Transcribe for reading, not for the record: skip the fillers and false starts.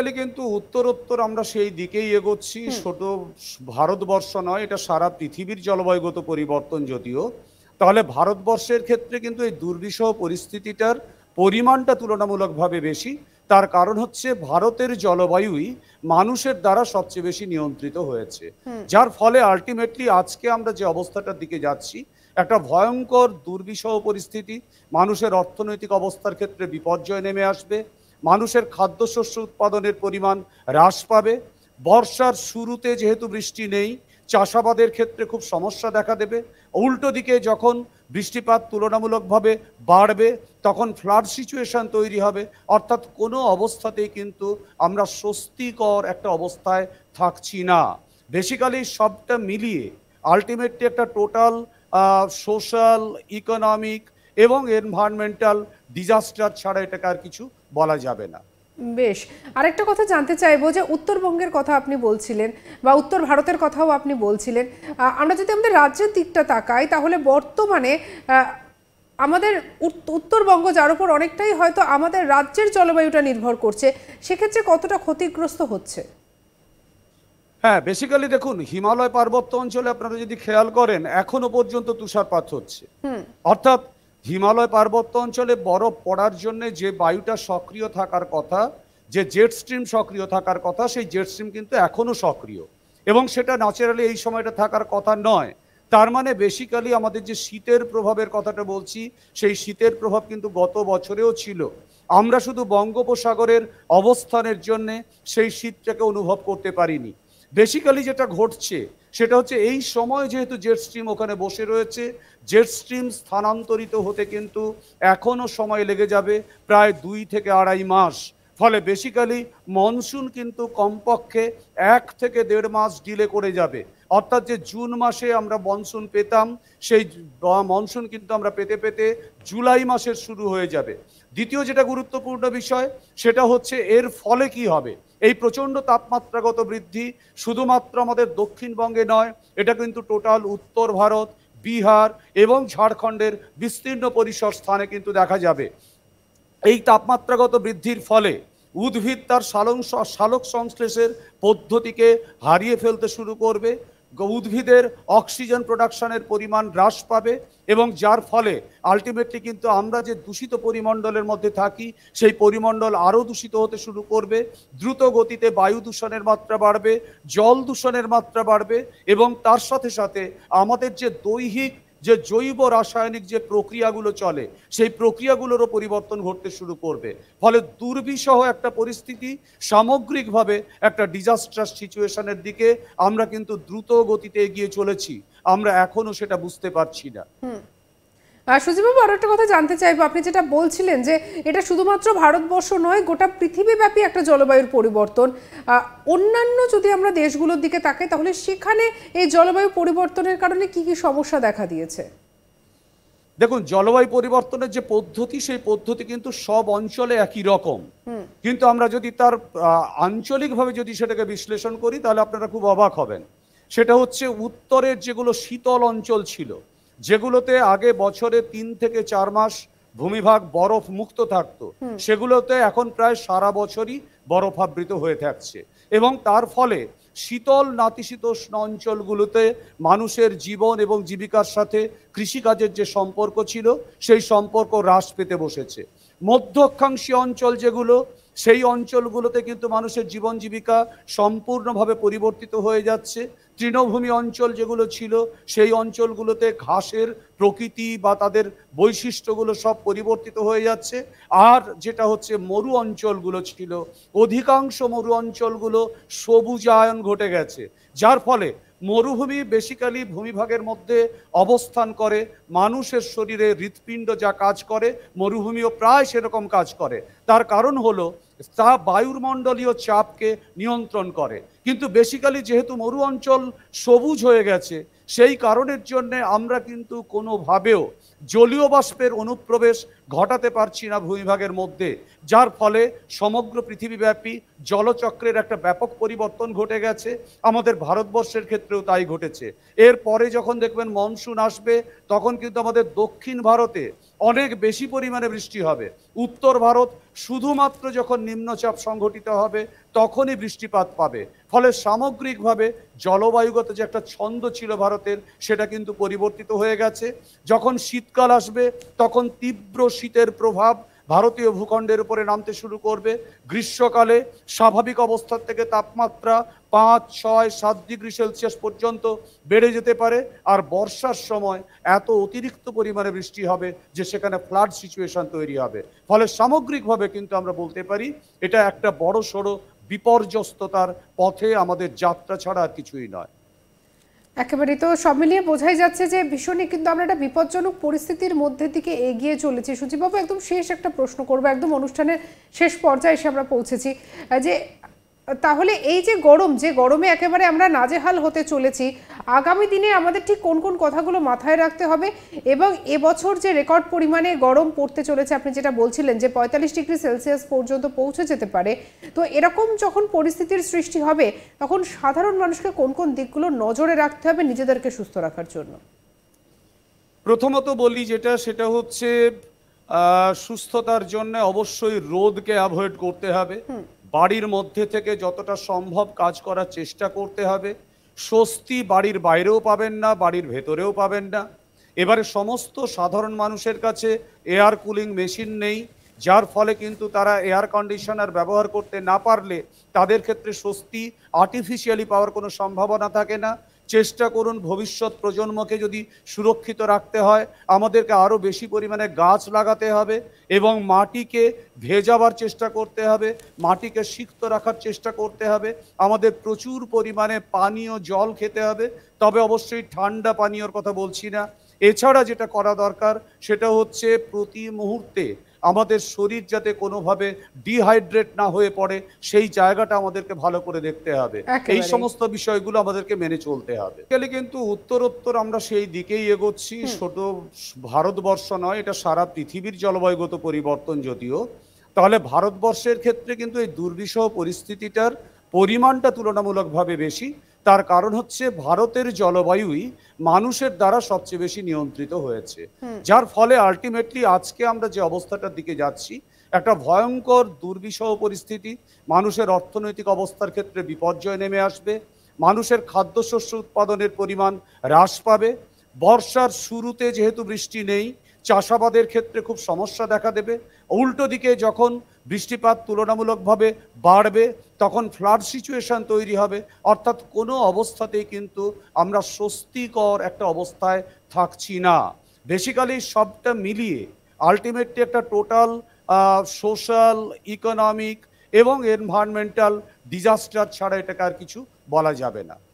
Basically কিন্তু উত্তরোত্তর আমরা সেই দিকেই এগোচ্ছি। ছোট ভারতবর্ষ নয়, এটা সারা পৃথিবীর জলবায়ুগত পরিবর্তন যদিও। তাহলে ভারতবর্ষের ক্ষেত্রে কিন্তু এই দুর্বিষহ পরিস্থিতিটার পরিমাণটা তুলনামূলকভাবে বেশি। তার কারণ হচ্ছে ভারতের জলবায়ুই মানুষের দ্বারা সবচেয়ে বেশি নিয়ন্ত্রিত হয়েছে, যার ফলে আলটিমেটলি আজকে আমরা যে অবস্থাটার দিকে যাচ্ছি, একটা ভয়ঙ্কর দুর্বিষহ পরিস্থিতি। মানুষের অর্থনৈতিক অবস্থার ক্ষেত্রে বিপর্যয় নেমে আসবে, মানুষের খাদ্যশস্য উৎপাদনের পরিমাণ হ্রাস পাবে, বর্ষার শুরুতে যেহেতু বৃষ্টি নেই, চাষাবাদের ক্ষেত্রে খুব সমস্যা দেখা দেবে। উল্টো দিকে যখন বৃষ্টিপাত তুলনামূলকভাবে বাড়বে, তখন ফ্লাড সিচুয়েশন তৈরি হবে। অর্থাৎ কোনো অবস্থাতেই কিন্তু আমরা স্বস্তিকর একটা অবস্থায় থাকছি না। বেসিক্যালি সবটা মিলিয়ে আলটিমেটলি একটা টোটাল সোশ্যাল, ইকোনমিক এবং এনভায়রনমেন্টাল ডিজাস্টার ছাড়া এটাকে আর কিছু বলা যাবে না। বেশ, আরেকটা কথা জানতে চাইবো যে উত্তরবঙ্গের কথা আপনি বলছিলেন বা উত্তর ভারতের কথাও আপনি বলছিলেন। আমরা যদি আমাদের রাজ্যের দিকটা তাকাই, তাহলে বর্তমানে আমাদের উত্তরবঙ্গ, যার উপর অনেকটাই হয়তো আমাদের রাজ্যের জলবায়ুটা নির্ভর করছে, সেক্ষেত্রে কতটা ক্ষতিগ্রস্ত হচ্ছে? হ্যাঁ, বেসিক্যালি দেখুন, হিমালয় পার্বত্য অঞ্চলে আপনারা যদি খেয়াল করেন, এখনো পর্যন্ত তুষারপাত হচ্ছে। অর্থাৎ হিমালয় পার্বত্য অঞ্চলে বরফ পড়ার জন্য যে বায়ুটা সক্রিয় থাকার কথা, যে জেট স্ট্রিম সক্রিয় থাকার কথা, সেই জেট স্ট্রিম কিন্তু এখনো সক্রিয়, এবং সেটা ন্যাচারালি এই সময়টা থাকার কথা নয়। তার মানে বেসিক্যালি আমাদের যে শীতের প্রভাবের কথাটা বলছি, সেই শীতের প্রভাব কিন্তু গত বছরেও ছিল। আমরা শুধু বঙ্গোপসাগরের অবস্থানের জন্যে সেই শীতটাকে অনুভব করতে পারিনি। বেসিক্যালি যেটা ঘটছে সেটা হচ্ছে, এই সময় যেহেতু জেট স্ট্রিম ওখানে বসে রয়েছে, জেট স্ট্রিম স্থানান্তরিত হতে কিন্তু এখনও সময় লেগে যাবে প্রায় 2 থেকে 2.5 মাস। ফলে বেসিক্যালি মনসুন কিন্তু কমপক্ষে 1 থেকে 1.5 মাস ডিলে করে যাবে। অর্থাৎ যে জুন মাসে আমরা মনসুন পেতাম, সেই মনসুন কিন্তু আমরা পেতে পেতে জুলাই মাসের শুরু হয়ে যাবে। দ্বিতীয় যেটা গুরুত্বপূর্ণ বিষয়, সেটা হচ্ছে এর ফলে কি হবে। এই প্রচণ্ড তাপমাত্রাগত বৃদ্ধি শুধুমাত্র আমাদের দক্ষিণবঙ্গে নয়, এটা কিন্তু টোটাল উত্তর ভারত, বিহার এবং ঝাড়খণ্ডের বিস্তীর্ণ পরিসর স্থানে কিন্তু দেখা যাবে। এই তাপমাত্রাগত বৃদ্ধির ফলে উদ্ভিদ তার সালোক সংশ্লেষের পদ্ধতিকে হারিয়ে ফেলতে শুরু করবে। উদ্ভিদের অক্সিজেন প্রোডাকশনের পরিমাণ হ্রাস পাবে, এবং যার ফলে আলটিমেটলি কিন্তু আমরা যে দূষিত পরিমণ্ডলের মধ্যে থাকি, সেই পরিমণ্ডল আরও দূষিত হতে শুরু করবে। দ্রুত গতিতে বায়ু দূষণের মাত্রা বাড়বে, জল দূষণের মাত্রা বাড়বে, এবং তার সাথে সাথে আমাদের যে দৈহিক যে জৈব রাসায়নিক যে প্রক্রিয়াগুলো চলে, সেই প্রক্রিয়াগুলোরও পরিবর্তন ঘটতে শুরু করবে। ফলে দুর্বিষহ একটা পরিস্থিতি, সামগ্রিকভাবে একটা ডিজাস্টার সিচুয়েশনের দিকে আমরা কিন্তু দ্রুত গতিতে এগিয়ে চলেছি। আমরা এখনো সেটা বুঝতে পারছি না। সুজিবাবু, আরো একটা কথা জানতে চাইবো, আপনি যেটা বলছিলেন যে এটা শুধুমাত্র ভারতবর্ষ নয়, গোটা পৃথিবীব্যাপী একটা জলবায়ুর পরিবর্তন। অন্যান্য যদি আমরা দেশগুলোর দিকে তাকাই, তাহলে সেখানে এই জলবায়ু পরিবর্তনের কারণে কি কি সমস্যা দেখা দিয়েছে? দেখুন, জলবায়ু পরিবর্তনের যে পদ্ধতি, সেই পদ্ধতি কিন্তু সব অঞ্চলে একই রকম। কিন্তু আমরা যদি তার আঞ্চলিকভাবে যদি সেটাকে বিশ্লেষণ করি, তাহলে আপনারা খুব অবাক হবেন। সেটা হচ্ছে, উত্তরের যেগুলো শীতল অঞ্চল ছিল, যেগুলোতে আগে বছরে 3 থেকে 4 মাস ভূমিভাগ বরফ মুক্ত থাকতো, সেগুলোতে এখন প্রায় সারা বছরই বরফাবৃত হয়ে থাকছে। এবং তার ফলে শীতল নাতিশীতোষ্ণ অঞ্চলগুলোতে মানুষের জীবন এবং জীবিকার সাথে কৃষিকাজের যে সম্পর্ক ছিল, সেই সম্পর্ক হ্রাস পেতে বসেছে। মধ্য অক্ষাংশীয় অঞ্চল যেগুলো, সেই অঞ্চলগুলোতে কিন্তু মানুষের জীবন জীবিকা সম্পূর্ণভাবে পরিবর্তিত হয়ে যাচ্ছে। তৃণভূমি অঞ্চল যেগুলো ছিল, সেই অঞ্চলগুলোতে ঘাসের প্রকৃতি বা তাদের বৈশিষ্ট্যগুলো সব পরিবর্তিত হয়ে যাচ্ছে। আর যেটা হচ্ছে, মরু অঞ্চলগুলো ছিল, অধিকাংশ মরু অঞ্চলগুলো সবুজায়ন ঘটে গেছে, যার ফলে মরুভূমি বেসিক্যালি ভূমিভাগের মধ্যে অবস্থান করে। মানুষের শরীরে হৃৎপিণ্ড যা কাজ করে, মরুভূমিও প্রায় সেরকম কাজ করে। তার কারণ হলো, তা বায়ুমণ্ডলীয় চাপকে নিয়ন্ত্রণ করে। কিন্তু বেসিক্যালি যেহেতু মরু অঞ্চল সবুজ হয়ে গেছে, সেই কারণের জন্যে আমরা কিন্তু কোনোভাবেও জলীয় বাষ্পের অনুপ্রবেশ ঘটাতে পারছি না ভূমিভাগের মধ্যে, যার ফলে সমগ্র পৃথিবীব্যাপী জলচক্রের একটা ব্যাপক পরিবর্তন ঘটে গেছে। আমাদের ভারতবর্ষের ক্ষেত্রেও তাই ঘটেছে। এরপরে যখন দেখবেন মনসুন আসবে, তখন কিন্তু আমাদের দক্ষিণ ভারতে অনেক বেশি পরিমাণে বৃষ্টি হবে। উত্তর ভারত শুধুমাত্র যখন নিম্নচাপ সংঘটিত হবে তখনই বৃষ্টিপাত পাবে। ফলে সামগ্রিকভাবে জলবায়ুগত যে একটা ছন্দ ছিল ভারতের, সেটা কিন্তু পরিবর্তিত হয়ে গেছে। যখন শীতকাল আসবে তখন তীব্র শীতের প্রভাব ভারতীয় ভূখণ্ডের উপরে নামতে শুরু করবে। গ্রীষ্মকালে স্বাভাবিক অবস্থার থেকে তাপমাত্রা 5, 6, 7 ডিগ্রি সেলসিয়াস পর্যন্ত বেড়ে যেতে পারে। আর বর্ষার সময় এত অতিরিক্ত পরিমাণে বৃষ্টি হবে যে সেখানে ফ্লাড সিচুয়েশন তৈরি হবে। ফলে সামগ্রিকভাবে কিন্তু আমরা বলতে পারি এটা একটা বড় সড়ো বিপর্যস্ততার পথে আমাদের যাত্রা ছাড়া আর কিছুই নয়। একেবারেই, তো সব মিলিয়ে বোঝাই যাচ্ছে যে ভীষণই কিন্তু আমরা একটা বিপজ্জনক পরিস্থিতির মধ্যে দিকে এগিয়ে চলেছি। সুজিবাবু, একদম শেষ একটা প্রশ্ন করবো, একদম অনুষ্ঠানের শেষ পর্যায়ে এসে আমরা পৌঁছেছি, যে তাহলে এই যে গরম, যে গরমে একেবারে আমরা নাজেহাল হতে চলেছি, আগামী দিনে আমাদের ঠিক কোন কোন কথাগুলো মাথায় রাখতে হবে, এবং এবছর যে রেকর্ড পরিমাণে গরম পড়তে চলেছে, আপনি যেটা বলছিলেন যে 45 ডিগ্রি সেলসিয়াস পর্যন্ত পৌঁছে যেতে পারে, তো এরকম যখন পরিস্থিতির সৃষ্টি হবে তখন সাধারণ মানুষকে কোন কোন দিকগুলো নজরে রাখতে হবে নিজেদেরকে সুস্থ রাখার জন্য? প্রথমত বলি যেটা, সেটা হচ্ছে সুস্থতার জন্য অবশ্যই রোদকে অ্যাভয়েড করতে হবে। বাড়ির মধ্যে থেকে যতটা সম্ভব কাজ করার চেষ্টা করতে হবে। স্বস্তি বাড়ির বাইরেও পাবেন না, বাড়ির ভেতরেও পাবেন না। এবারে সমস্ত সাধারণ মানুষের কাছে এয়ার কুলিং মেশিন নেই, যার ফলে কিন্তু তারা এয়ার কন্ডিশনার ব্যবহার করতে না পারলে তাদের ক্ষেত্রে স্বস্তি আর্টিফিশিয়ালি পাওয়ার কোনো সম্ভাবনা থাকে না। চেষ্টা করুন ভবিষ্যৎ প্রজন্মকে যদি সুরক্ষিত রাখতে হয় আমাদেরকে আরও বেশি পরিমাণে গাছ লাগাতে হবে এবং মাটিকে ভেজাবার চেষ্টা করতে হবে, মাটিকে সিক্ত রাখার চেষ্টা করতে হবে। আমাদের প্রচুর পরিমাণে পানীয় জল খেতে হবে, তবে অবশ্যই ঠান্ডা পানীয়র কথা বলছি না। এছাড়া যেটা করা দরকার সেটা হচ্ছে প্রতি মুহূর্তে আমাদের শরীর যাতে কোনোভাবে ডিহাইড্রেট না হয়ে পড়ে সেই জায়গাটা আমাদেরকে ভালো করে দেখতে হবে। এই সমস্ত বিষয়গুলো আমাদেরকে মেনে চলতে হবে। কিন্তু উত্তরোত্তর আমরা সেই দিকেই এগোচ্ছি। ছোট ভারতবর্ষ নয়, এটা সারা পৃথিবীর জলবায়ুগত পরিবর্তন। যদিও তাহলে ভারতবর্ষের ক্ষেত্রে কিন্তু এই দুর্বিষহ পরিস্থিতিটার পরিমাণটা তুলনামূলকভাবে বেশি। তার কারণ হচ্ছে ভারতের জলবায়ুই মানুষের দ্বারা সবচেয়ে বেশি নিয়ন্ত্রিত হয়েছে, যার ফলে আলটিমেটলি আজকে আমরা যে অবস্থাটার দিকে যাচ্ছি একটা ভয়ঙ্কর দুর্বিষহ পরিস্থিতি। মানুষের অর্থনৈতিক অবস্থার ক্ষেত্রে বিপর্যয় নেমে আসবে, মানুষের খাদ্যশস্য উৎপাদনের পরিমাণ হ্রাস পাবে। বর্ষার শুরুতে যেহেতু বৃষ্টি নেই, চাষাবাদের ক্ষেত্রে খুব সমস্যা দেখা দেবে। উল্টো দিকে যখন বৃষ্টিপাত তুলনামূলকভাবে বাড়বে তখন ফ্লাড সিচুয়েশন তৈরি হবে। অর্থাৎ কোনো অবস্থাতেই কিন্তু আমরা স্বস্তিকর একটা অবস্থায় থাকছি না। বেসিক্যালি সবটা মিলিয়ে আলটিমেটলি একটা টোটাল সোশ্যাল, ইকোনমিক এবং এনভায়রনমেন্টাল ডিজাস্টার ছাড়া এটাকে আর কিছু বলা যাবে না।